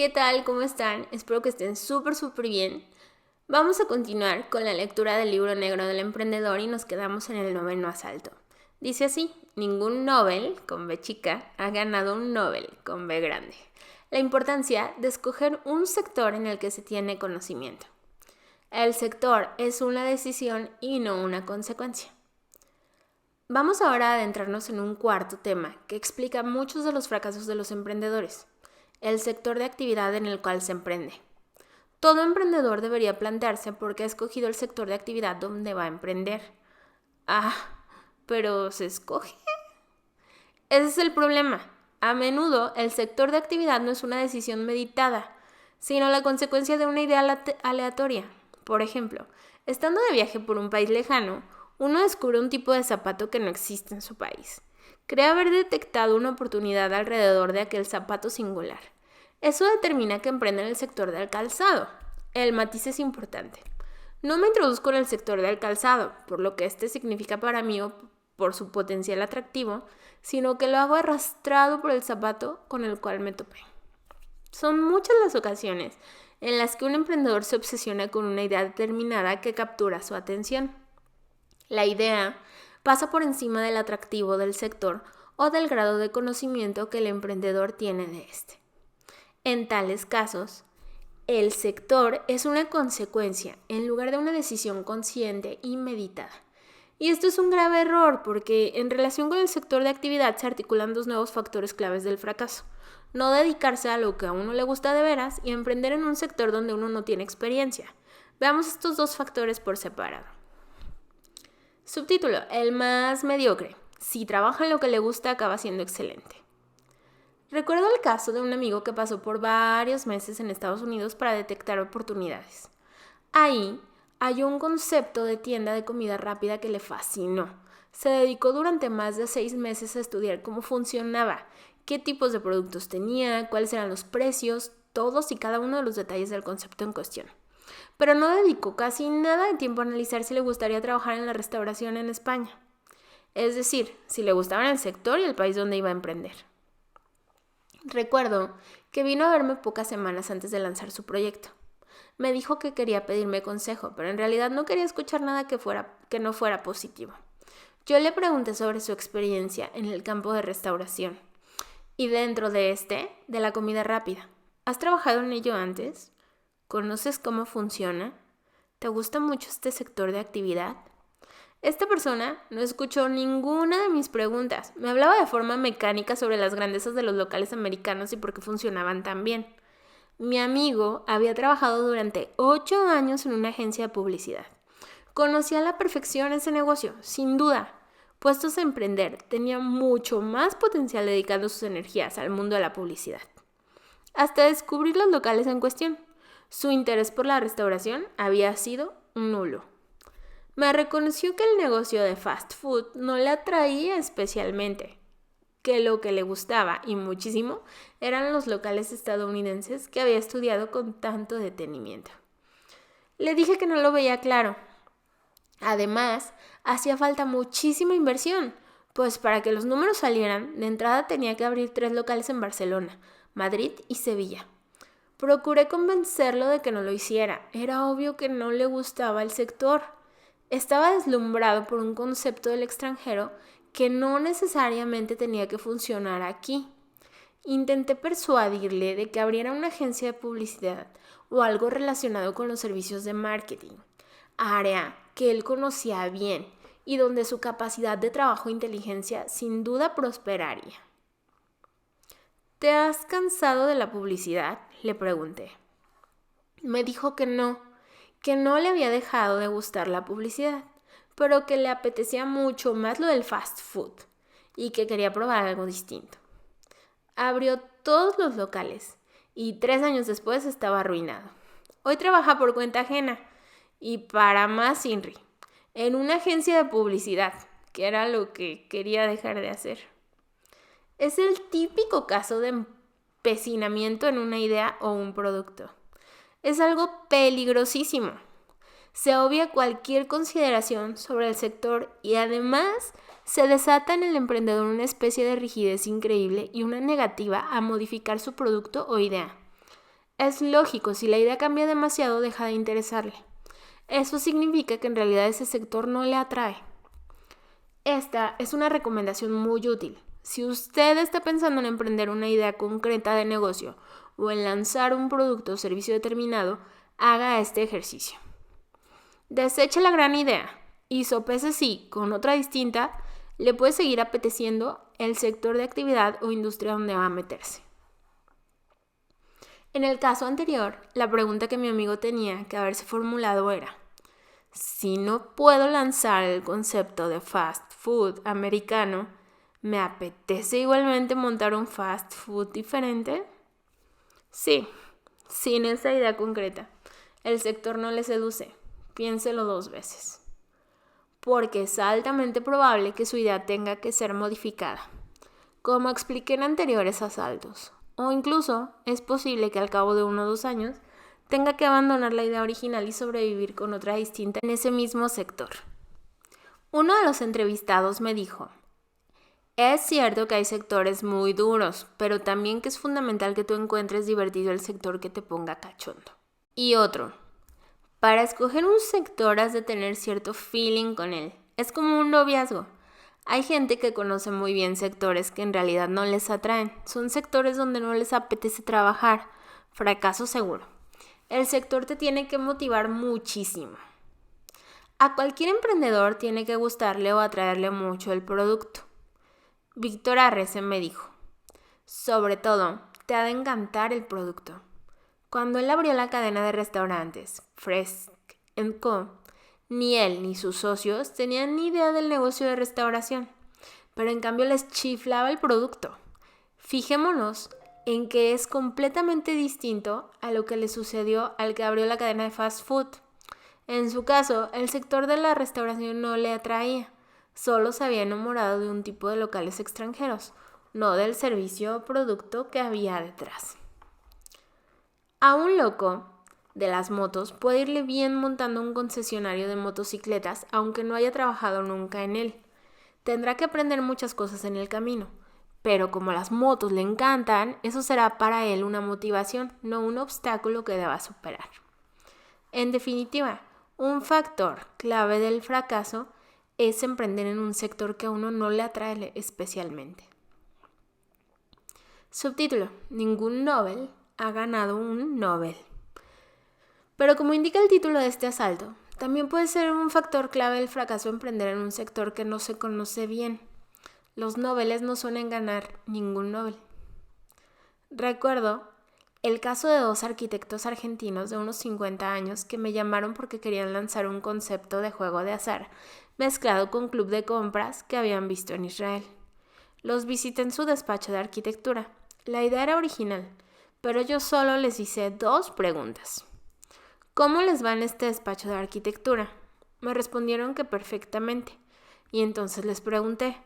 ¿Qué tal? ¿Cómo están? Espero que estén súper bien. Vamos a continuar con la lectura del libro negro del emprendedor y nos quedamos en el 9º asalto. Dice así: ningún Nobel, con B chica, ha ganado un Nobel, con B grande. La importancia de escoger un sector en el que se tiene conocimiento. El sector es una decisión y no una consecuencia. Vamos ahora a adentrarnos en un cuarto tema que explica muchos de los fracasos de los emprendedores: el sector de actividad en el cual se emprende. Todo emprendedor debería plantearse por qué ha escogido el sector de actividad donde va a emprender. Pero ¿se escoge? Ese es el problema. A menudo el sector de actividad no es una decisión meditada, sino la consecuencia de una idea aleatoria. Por ejemplo, estando de viaje por un país lejano, uno descubre un tipo de zapato que no existe en su país. Cree haber detectado una oportunidad alrededor de aquel zapato singular. Eso determina que emprende en el sector del calzado. El matiz es importante. No me introduzco en el sector del calzado, por lo que este significa para mí o por su potencial atractivo, sino que lo hago arrastrado por el zapato con el cual me topé. Son muchas las ocasiones en las que un emprendedor se obsesiona con una idea determinada que captura su atención. La idea pasa por encima del atractivo del sector o del grado de conocimiento que el emprendedor tiene de este. En tales casos, el sector es una consecuencia en lugar de una decisión consciente y meditada. Y esto es un grave error porque en relación con el sector de actividad se articulan dos nuevos factores claves del fracaso: no dedicarse a lo que a uno le gusta de veras y emprender en un sector donde uno no tiene experiencia. Veamos estos dos factores por separado. Subtítulo: el más mediocre. Si trabaja en lo que le gusta, acaba siendo excelente. Recuerdo el caso de un amigo que pasó por varios meses en Estados Unidos para detectar oportunidades. Ahí halló un concepto de tienda de comida rápida que le fascinó. Se dedicó durante más de 6 meses a estudiar cómo funcionaba, qué tipos de productos tenía, cuáles eran los precios, todos y cada uno de los detalles del concepto en cuestión. Pero no dedicó casi nada de tiempo a analizar si le gustaría trabajar en la restauración en España. Es decir, si le gustaba el sector y el país donde iba a emprender. Recuerdo que vino a verme pocas semanas antes de lanzar su proyecto. Me dijo que quería pedirme consejo, pero en realidad no quería escuchar nada que no fuera positivo. Yo le pregunté sobre su experiencia en el campo de restauración y dentro de la comida rápida. ¿Has trabajado en ello antes? ¿Conoces cómo funciona? ¿Te gusta mucho este sector de actividad? Esta persona no escuchó ninguna de mis preguntas. Me hablaba de forma mecánica sobre las grandezas de los locales americanos y por qué funcionaban tan bien. Mi amigo había trabajado durante 8 años en una agencia de publicidad. Conocía a la perfección ese negocio, sin duda. Puestos a emprender, tenía mucho más potencial dedicando sus energías al mundo de la publicidad. Hasta descubrir los locales en cuestión. Su interés por la restauración había sido nulo. Me reconoció que el negocio de fast food no le atraía especialmente, que lo que le gustaba y muchísimo eran los locales estadounidenses que había estudiado con tanto detenimiento. Le dije que no lo veía claro. Además, hacía falta muchísima inversión, pues para que los números salieran, de entrada tenía que abrir 3 locales en Barcelona, Madrid y Sevilla. Procuré convencerlo de que no lo hiciera. Era obvio que no le gustaba el sector. Estaba deslumbrado por un concepto del extranjero que no necesariamente tenía que funcionar aquí. Intenté persuadirle de que abriera una agencia de publicidad o algo relacionado con los servicios de marketing, área que él conocía bien y donde su capacidad de trabajo e inteligencia sin duda prosperaría. ¿Te has cansado de la publicidad?, le pregunté. Me dijo que no le había dejado de gustar la publicidad, pero que le apetecía mucho más lo del fast food y que quería probar algo distinto. Abrió todos los locales y 3 años después estaba arruinado. Hoy trabaja por cuenta ajena y para más INRI, en una agencia de publicidad, que era lo que quería dejar de hacer. Es el típico caso de empecinamiento en una idea o un producto. Es algo peligrosísimo. Se obvia cualquier consideración sobre el sector y además se desata en el emprendedor una especie de rigidez increíble y una negativa a modificar su producto o idea. Es lógico, si la idea cambia demasiado, deja de interesarle. Eso significa que en realidad ese sector no le atrae. Esta es una recomendación muy útil. Si usted está pensando en emprender una idea concreta de negocio o en lanzar un producto o servicio determinado, haga este ejercicio. Deseche la gran idea y sopese si, con otra distinta, le puede seguir apeteciendo el sector de actividad o industria donde va a meterse. En el caso anterior, la pregunta que mi amigo tenía que haberse formulado era: si no puedo lanzar el concepto de fast food americano, ¿me apetece igualmente montar un fast food diferente? Sí, sin esa idea concreta. El sector no le seduce. Piénselo 2 veces. Porque es altamente probable que su idea tenga que ser modificada, como expliqué en anteriores asaltos. O incluso es posible que al cabo de 1 o 2 años tenga que abandonar la idea original y sobrevivir con otra distinta en ese mismo sector. Uno de los entrevistados me dijo: es cierto que hay sectores muy duros, pero también que es fundamental que tú encuentres divertido el sector que te ponga cachondo. Y otro: para escoger un sector has de tener cierto feeling con él. Es como un noviazgo. Hay gente que conoce muy bien sectores que en realidad no les atraen. Son sectores donde no les apetece trabajar. Fracaso seguro. El sector te tiene que motivar muchísimo. A cualquier emprendedor tiene que gustarle o atraerle mucho el producto. Víctor Arrese me dijo: sobre todo, te ha de encantar el producto. Cuando él abrió la cadena de restaurantes Fresh & Co., ni él ni sus socios tenían ni idea del negocio de restauración, pero en cambio les chiflaba el producto. Fijémonos en que es completamente distinto a lo que le sucedió al que abrió la cadena de fast food. En su caso, el sector de la restauración no le atraía, solo se había enamorado de un tipo de locales extranjeros, no del servicio o producto que había detrás. A un loco de las motos puede irle bien montando un concesionario de motocicletas, aunque no haya trabajado nunca en él. Tendrá que aprender muchas cosas en el camino, pero como las motos le encantan, eso será para él una motivación, no un obstáculo que deba superar. En definitiva, un factor clave del fracaso es emprender en un sector que a uno no le atrae especialmente. Subtítulo: ningún Nobel ha ganado un Nobel. Pero como indica el título de este asalto, también puede ser un factor clave el fracaso emprender en un sector que no se conoce bien. Los Nobeles no suelen ganar ningún Nobel. Recuerdo el caso de 2 arquitectos argentinos de unos 50 años que me llamaron porque querían lanzar un concepto de juego de azar mezclado con club de compras que habían visto en Israel. Los visité en su despacho de arquitectura. La idea era original, pero yo solo les hice 2 preguntas. ¿Cómo les va en este despacho de arquitectura? Me respondieron que perfectamente. Y entonces les pregunté: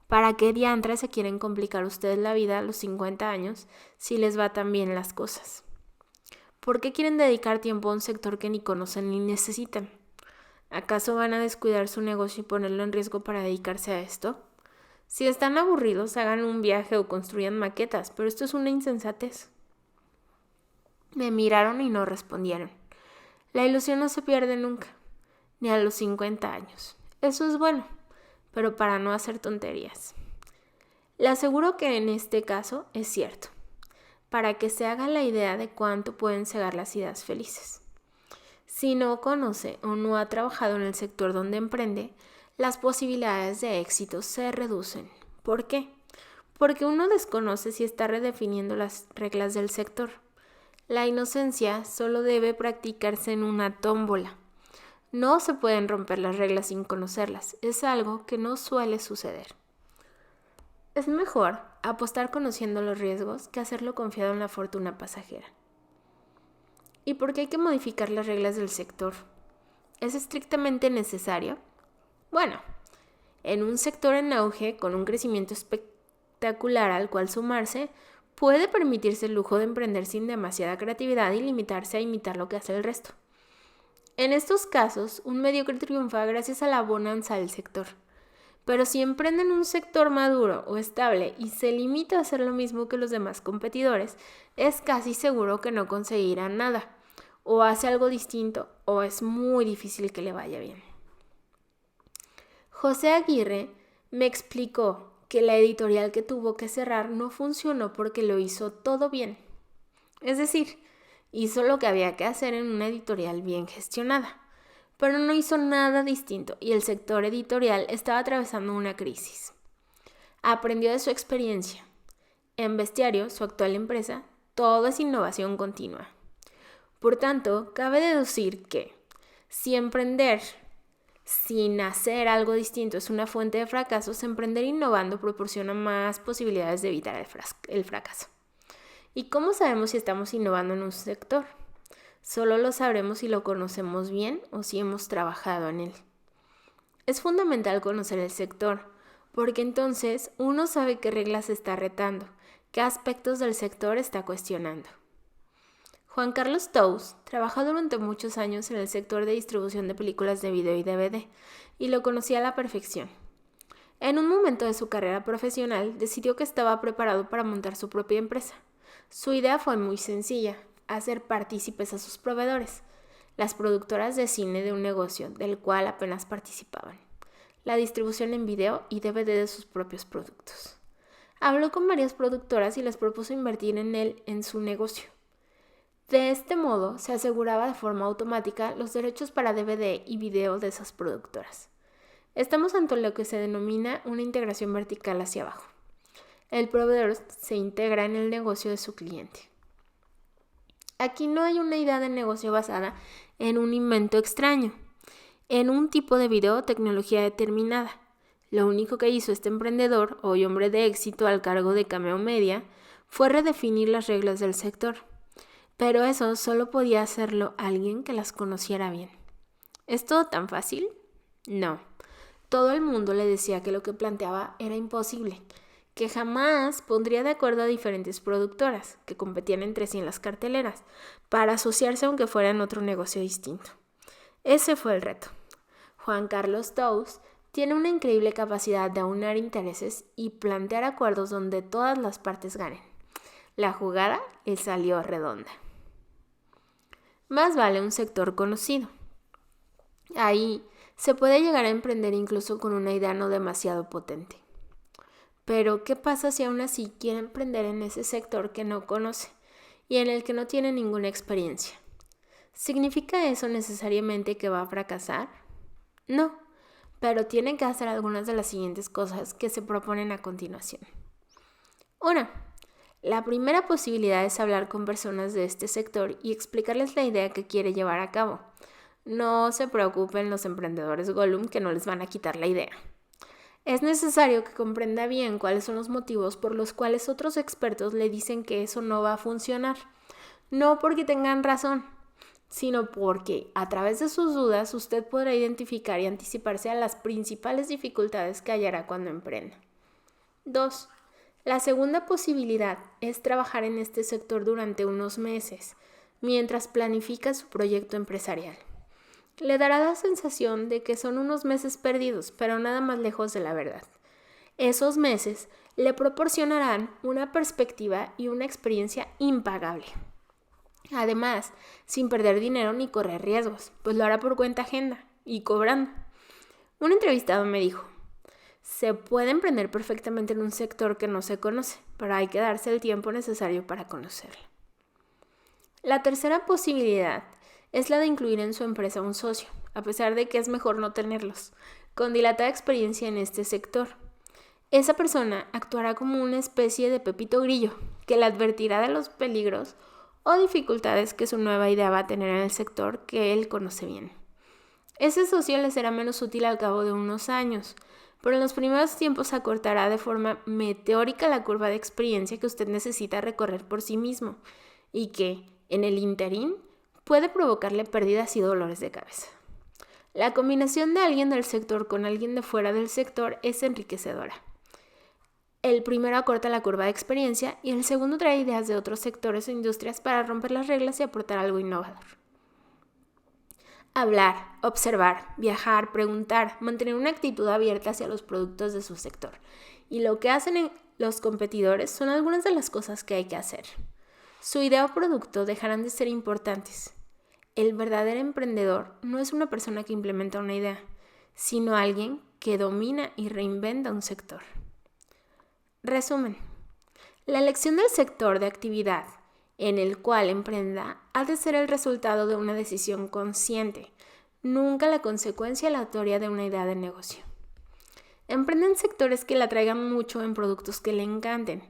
¿para qué diantres se quieren complicar ustedes la vida a los 50 años si les va tan bien las cosas? ¿Por qué quieren dedicar tiempo a un sector que ni conocen ni necesitan? ¿Acaso van a descuidar su negocio y ponerlo en riesgo para dedicarse a esto? Si están aburridos, hagan un viaje o construyan maquetas, pero esto es una insensatez. Me miraron y no respondieron. La ilusión no se pierde nunca, ni a los 50 años. Eso es bueno, pero para no hacer tonterías. Le aseguro que en este caso es cierto, para que se haga la idea de cuánto pueden cegar las ideas felices. Si no conoce o no ha trabajado en el sector donde emprende, las posibilidades de éxito se reducen. ¿Por qué? Porque uno desconoce si está redefiniendo las reglas del sector. La inocencia solo debe practicarse en una tómbola. No se pueden romper las reglas sin conocerlas. Es algo que no suele suceder. Es mejor apostar conociendo los riesgos que hacerlo confiado en la fortuna pasajera. ¿Y por qué hay que modificar las reglas del sector? ¿Es estrictamente necesario? Bueno, en un sector en auge, con un crecimiento espectacular al cual sumarse, puede permitirse el lujo de emprender sin demasiada creatividad y limitarse a imitar lo que hace el resto. En estos casos, un mediocre triunfa gracias a la bonanza del sector, Pero si emprende en un sector maduro o estable y se limita a hacer lo mismo que los demás competidores, es casi seguro que no conseguirá nada. O hace algo distinto o es muy difícil que le vaya bien. José Aguirre me explicó que la editorial que tuvo que cerrar no funcionó porque lo hizo todo bien. Es decir, hizo lo que había que hacer en una editorial bien gestionada, pero no hizo nada distinto y el sector editorial estaba atravesando una crisis. Aprendió de su experiencia. En Bestiario, su actual empresa, todo es innovación continua. Por tanto, cabe deducir que si emprender sin hacer algo distinto es una fuente de fracasos, emprender innovando proporciona más posibilidades de evitar el fracaso. ¿Y cómo sabemos si estamos innovando en un sector? Solo lo sabremos si lo conocemos bien o si hemos trabajado en él. Es fundamental conocer el sector, porque entonces uno sabe qué reglas está retando, qué aspectos del sector está cuestionando. Juan Carlos Tous trabajó durante muchos años en el sector de distribución de películas de video y DVD, y lo conocía a la perfección. En un momento de su carrera profesional, decidió que estaba preparado para montar su propia empresa. Su idea fue muy sencilla: hacer partícipes a sus proveedores, las productoras de cine de un negocio del cual apenas participaban, la distribución en video y DVD de sus propios productos. Habló con varias productoras y les propuso invertir en su negocio. De este modo, se aseguraba de forma automática los derechos para DVD y video de esas productoras. Estamos ante lo que se denomina una integración vertical hacia abajo. El proveedor se integra en el negocio de su cliente. Aquí no hay una idea de negocio basada en un invento extraño, en un tipo de video o tecnología determinada. Lo único que hizo este emprendedor, hoy hombre de éxito al cargo de Cameo Media, fue redefinir las reglas del sector. Pero eso solo podía hacerlo alguien que las conociera bien. ¿Es todo tan fácil? No. Todo el mundo le decía que lo que planteaba era imposible, que jamás pondría de acuerdo a diferentes productoras que competían entre sí en las carteleras para asociarse aunque fuera en otro negocio distinto. Ese fue el reto. Juan Carlos Tous tiene una increíble capacidad de aunar intereses y plantear acuerdos donde todas las partes ganen. La jugada le salió redonda. Más vale un sector conocido. Ahí se puede llegar a emprender incluso con una idea no demasiado potente. Pero, ¿qué pasa si aún así quiere emprender en ese sector que no conoce y en el que no tiene ninguna experiencia? ¿Significa eso necesariamente que va a fracasar? No, pero tiene que hacer algunas de las siguientes cosas que se proponen a continuación. 1. La primera posibilidad es hablar con personas de este sector y explicarles la idea que quiere llevar a cabo. No se preocupen los emprendedores Gollum, que no les van a quitar la idea. Es necesario que comprenda bien cuáles son los motivos por los cuales otros expertos le dicen que eso no va a funcionar. No porque tengan razón, sino porque a través de sus dudas usted podrá identificar y anticiparse a las principales dificultades que hallará cuando emprenda. 2. La segunda posibilidad es trabajar en este sector durante unos meses, mientras planifica su proyecto empresarial. Le dará la sensación de que son unos meses perdidos, pero nada más lejos de la verdad. Esos meses le proporcionarán una perspectiva y una experiencia impagable. Además, sin perder dinero ni correr riesgos, pues lo hará por cuenta ajena y cobrando. Un entrevistado me dijo: se puede emprender perfectamente en un sector que no se conoce, pero hay que darse el tiempo necesario para conocerlo. La tercera posibilidad es la de incluir en su empresa un socio, a pesar de que es mejor no tenerlos, con dilatada experiencia en este sector. Esa persona actuará como una especie de Pepito Grillo, que le advertirá de los peligros o dificultades que su nueva idea va a tener en el sector que él conoce bien. Ese socio le será menos útil al cabo de unos años, pero en los primeros tiempos acortará de forma meteórica la curva de experiencia que usted necesita recorrer por sí mismo y que, en el ínterin, puede provocarle pérdidas y dolores de cabeza. La combinación de alguien del sector con alguien de fuera del sector es enriquecedora. El primero acorta la curva de experiencia y el segundo trae ideas de otros sectores o industrias para romper las reglas y aportar algo innovador. Hablar, observar, viajar, preguntar, mantener una actitud abierta hacia los productos de su sector. Y lo que hacen los competidores son algunas de las cosas que hay que hacer. Su idea o producto dejarán de ser importantes. El verdadero emprendedor no es una persona que implementa una idea, sino alguien que domina y reinventa un sector. Resumen. La elección del sector de actividad en el cual emprenda ha de ser el resultado de una decisión consciente, nunca la consecuencia aleatoria de una idea de negocio. Emprende en sectores que le atraigan mucho en productos que le encanten.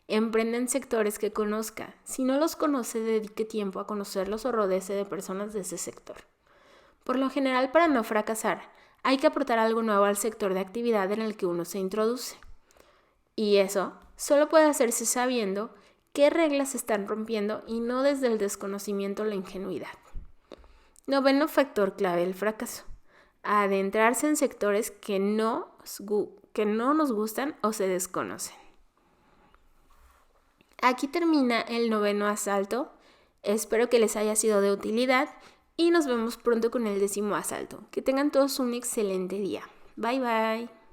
Emprende en sectores que conozca. Si no los conoce, dedique tiempo a conocerlos o rodéese de personas de ese sector. Por lo general, para no fracasar, hay que aportar algo nuevo al sector de actividad en el que uno se introduce. Y eso solo puede hacerse sabiendo qué reglas se están rompiendo y no desde el desconocimiento o la ingenuidad. Noveno factor clave del fracaso. Adentrarse en sectores que no nos gustan o se desconocen. Aquí termina el 9º asalto. Espero que les haya sido de utilidad y nos vemos pronto con el 10º asalto. Que tengan todos un excelente día. Bye bye.